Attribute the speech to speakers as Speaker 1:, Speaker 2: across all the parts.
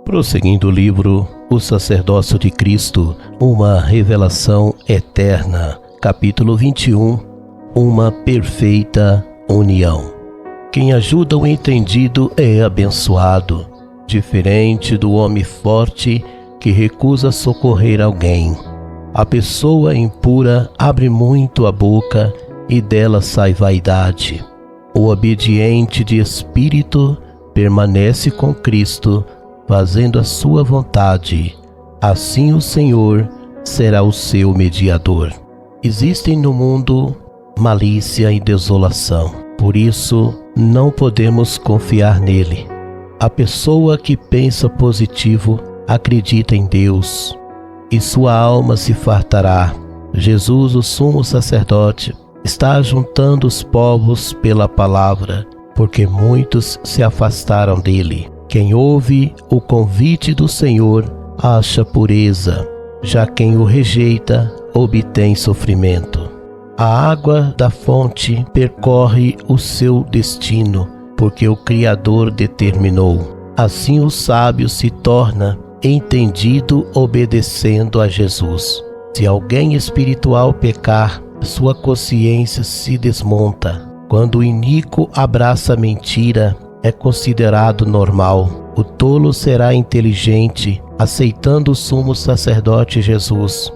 Speaker 1: Prosseguindo o livro O Sacerdócio de Cristo, uma revelação eterna, capítulo 21, uma perfeita união. Quem ajuda o entendido é abençoado, diferente do homem forte que recusa socorrer alguém. A pessoa impura abre muito a boca e dela sai vaidade. O obediente de espírito permanece com Cristo, fazendo a sua vontade. Assim o Senhor será o seu mediador. Existem no mundo malícia e desolação, por isso não podemos confiar nele. A pessoa que pensa positivo acredita em Deus e sua alma se fartará. Jesus, o sumo sacerdote, está juntando os povos pela palavra, porque muitos se afastaram dele. Quem ouve o convite do Senhor acha pureza, já quem o rejeita obtém sofrimento. A água da fonte percorre o seu destino, porque o Criador determinou. Assim o sábio se torna entendido obedecendo a Jesus. Se alguém espiritual pecar, sua consciência se desmonta. Quando o iníquo abraça a mentira, é considerado normal. O tolo será inteligente, aceitando o sumo sacerdote Jesus.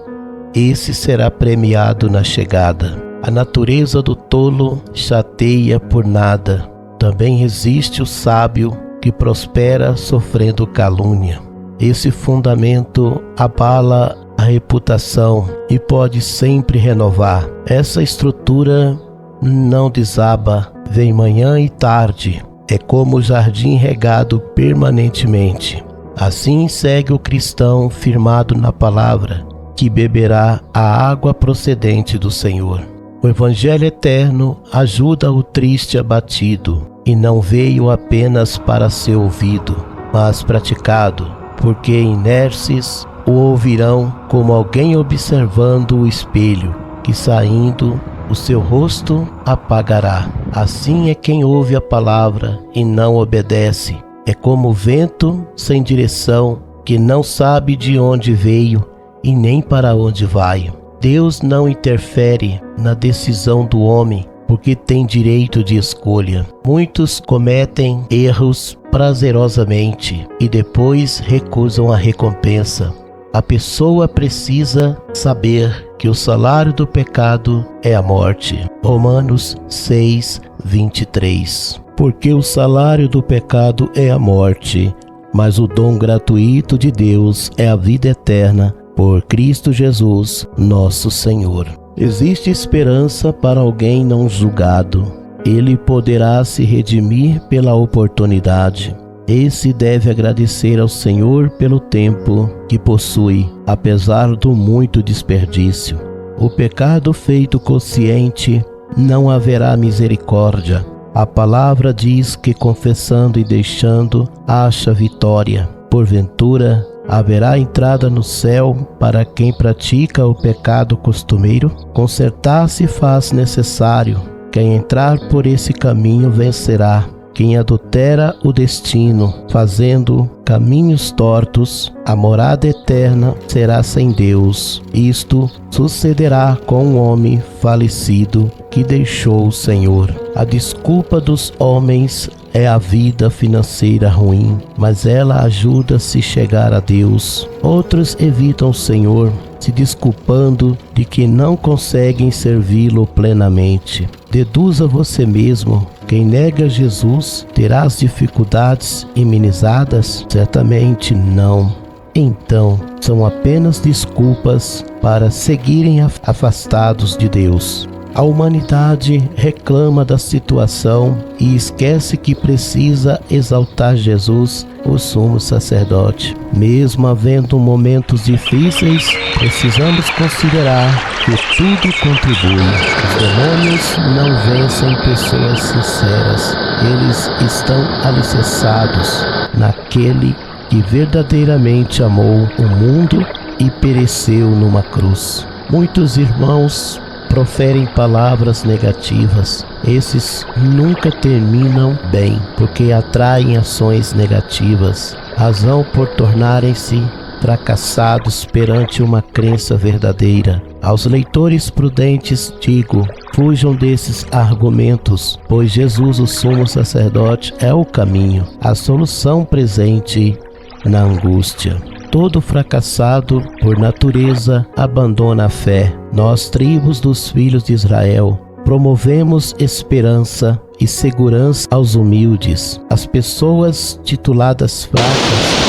Speaker 1: Esse será premiado na chegada. A natureza do tolo chateia por nada. Também existe o sábio que prospera sofrendo calúnia. Esse fundamento abala a reputação e pode sempre renovar. Essa estrutura não desaba, vem manhã e tarde. É como o jardim regado permanentemente. Assim segue o cristão firmado na palavra, que beberá a água procedente do Senhor. O Evangelho eterno ajuda o triste abatido, e não veio apenas para ser ouvido, mas praticado, porque inerces o ouvirão como alguém observando o espelho, que saindo o seu rosto apagará. Assim é quem ouve a palavra e não obedece. É como o vento sem direção, que não sabe de onde veio e nem para onde vai. Deus não interfere na decisão do homem, porque tem direito de escolha. Muitos cometem erros prazerosamente e depois recusam a recompensa. A pessoa precisa saber que o salário do pecado é a morte. Romanos 6:23. Porque o salário do pecado é a morte, mas o dom gratuito de Deus é a vida eterna por Cristo Jesus, nosso Senhor. Existe esperança para alguém não julgado. Ele poderá se redimir pela oportunidade. Esse deve agradecer ao Senhor pelo tempo que possui, apesar do muito desperdício. O pecado feito consciente não haverá misericórdia. A palavra diz que confessando e deixando acha vitória. Porventura, haverá entrada no céu para quem pratica o pecado costumeiro? Consertar-se faz necessário. Quem entrar por esse caminho vencerá. Quem adultera o destino, fazendo caminhos tortos, a morada eterna será sem Deus. Isto sucederá com um homem falecido que deixou o Senhor. A desculpa dos homens é a vida financeira ruim, mas ela ajuda a se chegar a Deus. Outros evitam o Senhor, se desculpando de que não conseguem servi-lo plenamente. Deduza você mesmo. Quem nega Jesus terá as dificuldades imenizadas? Certamente não. Então, são apenas desculpas para seguirem afastados de Deus. A humanidade reclama da situação e esquece que precisa exaltar Jesus, o sumo sacerdote. Mesmo havendo momentos difíceis, precisamos considerar que tudo contribui. Os demônios não vencem pessoas sinceras. Eles estão alicerçados naquele que verdadeiramente amou o mundo e pereceu numa cruz. Muitos irmãos proferem palavras negativas. Esses nunca terminam bem, porque atraem ações negativas. razão por tornarem-se fracassados perante uma crença verdadeira. Aos leitores prudentes digo, fujam desses argumentos, pois Jesus, o sumo sacerdote, é o caminho, a solução presente na angústia. Todo fracassado, por natureza, abandona a fé. Nós, tribos dos filhos de Israel, promovemos esperança e segurança aos humildes. As pessoas tituladas fracas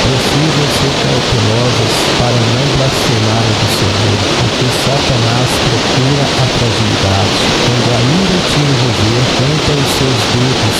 Speaker 1: precisam ser cautelosas para não blasfemarem do Senhor, porque Satanás procura a fragilidade. Quando ainda te envolver, conta os seus dedos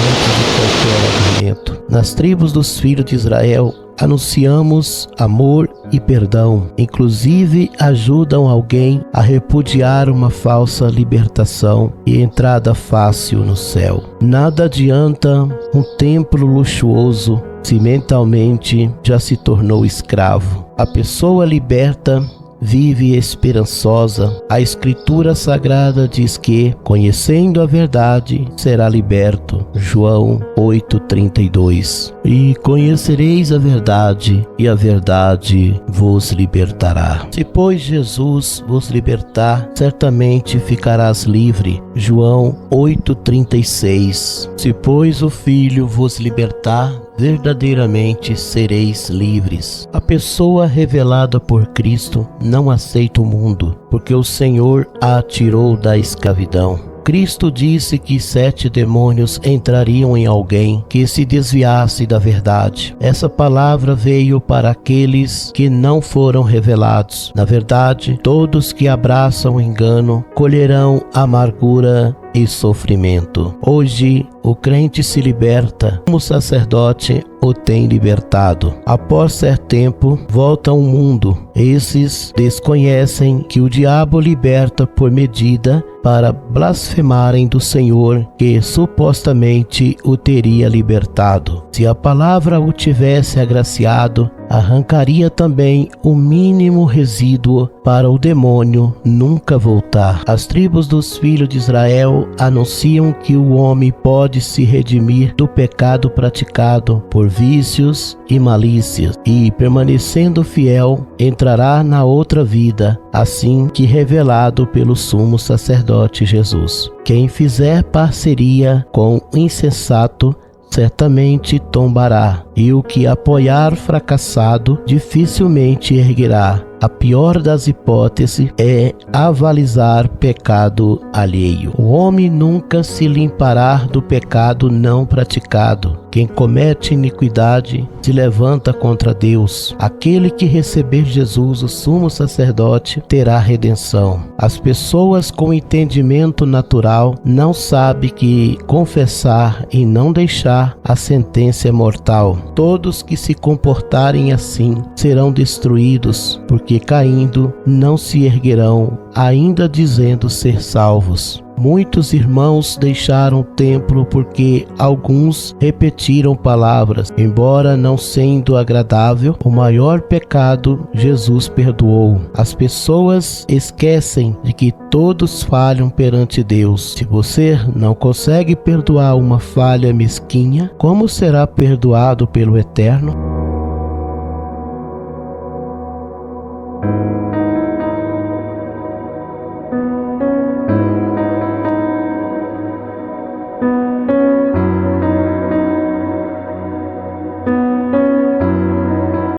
Speaker 1: antes de qualquer argumento. Nas tribos dos filhos de Israel, anunciamos amor e perdão, inclusive ajudam alguém a repudiar uma falsa libertação e entrada fácil no céu. Nada adianta um templo luxuoso se mentalmente já se tornou escravo. A pessoa liberta vive esperançosa. A Escritura Sagrada diz que, conhecendo a verdade, será liberto. João 8:32. E conhecereis a verdade, e a verdade vos libertará. Se, pois, Jesus vos libertar, certamente ficarás livre. João 8:36. Se, pois, o Filho vos libertar, verdadeiramente sereis livres. A pessoa revelada por Cristo não aceita o mundo, porque o Senhor a tirou da escravidão. Cristo disse que 7 demônios entrariam em alguém que se desviasse da verdade. Essa palavra veio para aqueles que não foram revelados. Na verdade, todos que abraçam o engano colherão amargura e sofrimento. Hoje, o crente se liberta, como o sacerdote o tem libertado. Após certo tempo, volta ao mundo. Esses desconhecem que o diabo liberta por medida para blasfemarem do Senhor que supostamente o teria libertado. Se a palavra o tivesse agraciado, arrancaria também o mínimo resíduo para o demônio nunca voltar. As tribos dos filhos de Israel anunciam que o homem pode se redimir do pecado praticado por vícios e malícias e, permanecendo fiel, entrará na outra vida, assim que revelado pelo sumo sacerdote Jesus. Quem fizer parceria com o insensato certamente tombará, e o que apoiar fracassado dificilmente erguerá. A pior das hipóteses é avalizar pecado alheio. O homem nunca se limpará do pecado não praticado. Quem comete iniquidade se levanta contra Deus. Aquele que receber Jesus, o sumo sacerdote, terá redenção. As pessoas com entendimento natural não sabem que confessar e não deixar a sentença é mortal. Todos que se comportarem assim serão destruídos, porque caindo não se erguerão, ainda dizendo ser salvos. Muitos irmãos deixaram o templo porque alguns repetiram palavras. Embora não sendo agradável, o maior pecado Jesus perdoou. As pessoas esquecem de que todos falham perante Deus. Se você não consegue perdoar uma falha mesquinha, como será perdoado pelo Eterno?